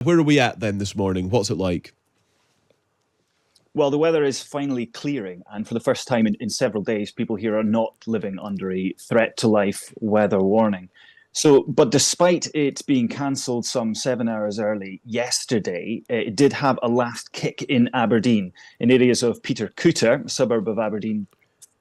Where are we at then this morning? What's it like? Well, the weather is finally clearing, and for the first time in several days, people here are not living under a threat to life weather warning. So, but despite it being cancelled some 7 hours early yesterday, it did have a last kick in Aberdeen, in areas of Peter Cooter, a suburb of Aberdeen,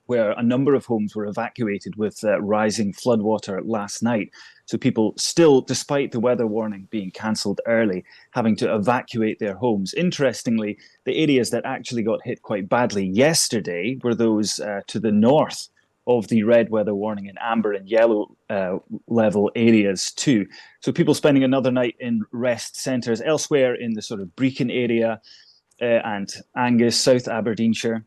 where a number of homes were evacuated with rising floodwater last night. So people still, despite the weather warning being cancelled early, having to evacuate their homes. Interestingly, the areas that actually got hit quite badly yesterday were those to the north of the red weather warning in amber and yellow level areas too. So people spending another night in rest centres elsewhere in the sort of Brecon area and Angus, South Aberdeenshire.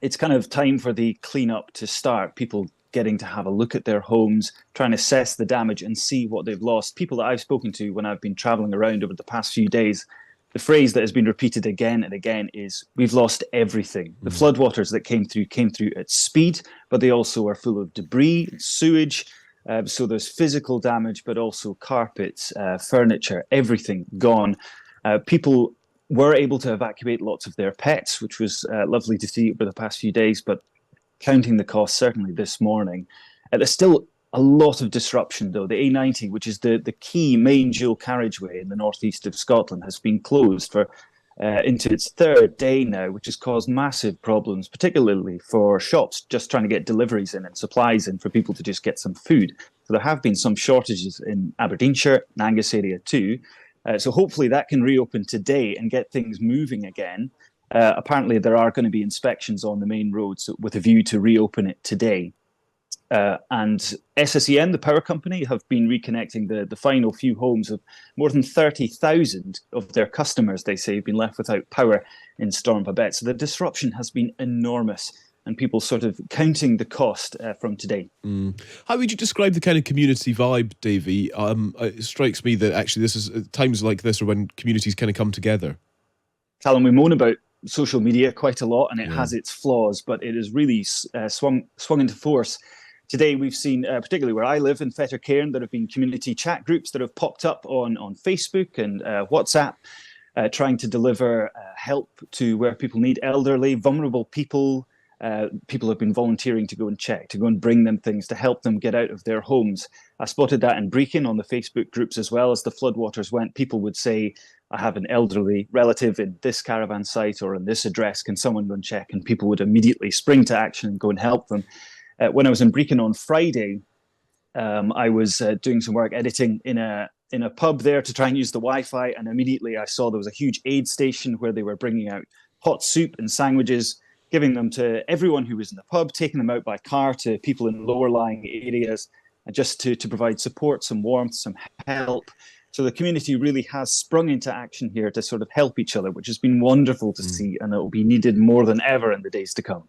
It's kind of time for the cleanup to start. People getting to have a look at their homes, trying to assess the damage and see what they've lost. People that I've spoken to when I've been traveling around over the past few days, the phrase that has been repeated again and again is, we've lost everything. The floodwaters that came through at speed, but they also are full of debris, sewage. So there's physical damage, but also carpets, furniture, everything gone. People were able to evacuate lots of their pets, which was lovely to see over the past few days, but counting the cost, certainly this morning. There's still a lot of disruption, though. The A90, which is the key main dual carriageway in the northeast of Scotland, has been closed for into its third day now, which has caused massive problems, particularly for shops just trying to get deliveries in and supplies in for people to just get some food. So there have been some shortages in Aberdeenshire and Angus area too. So hopefully that can reopen today and get things moving again. Apparently there are going to be inspections on the main roads with a view to reopen it today. And SSEN, the power company, have been reconnecting the final few homes of more than 30,000 of their customers, they say, have been left without power in Storm Babet. So the disruption has been enormous, and people sort of counting the cost from today. How would you describe the kind of community vibe, Davy? It strikes me that actually this is times like this are when communities kind of come together. Callum, we moan about social media quite a lot, and it has its flaws, but it has really swung into force. Today, we've seen, particularly where I live in Fettercairn, there have been community chat groups that have popped up on Facebook and WhatsApp, trying to deliver help to where people need elderly, vulnerable people. People have been volunteering to go and check, to go and bring them things to help them get out of their homes. I spotted that in Brecon on the Facebook groups as well. As the floodwaters went, people would say, I have an elderly relative in this caravan site or in this address, can someone go and check? And people would immediately spring to action and go and help them. When I was in Brecon on Friday, I was doing some work editing in a pub there to try and use the Wi-Fi, and immediately I saw there was a huge aid station where they were bringing out hot soup and sandwiches, giving them to everyone who was in the pub, taking them out by car to people in lower-lying areas, and just to provide support, some warmth, some help. So the community really has sprung into action here to sort of help each other, which has been wonderful to see, and it will be needed more than ever in the days to come.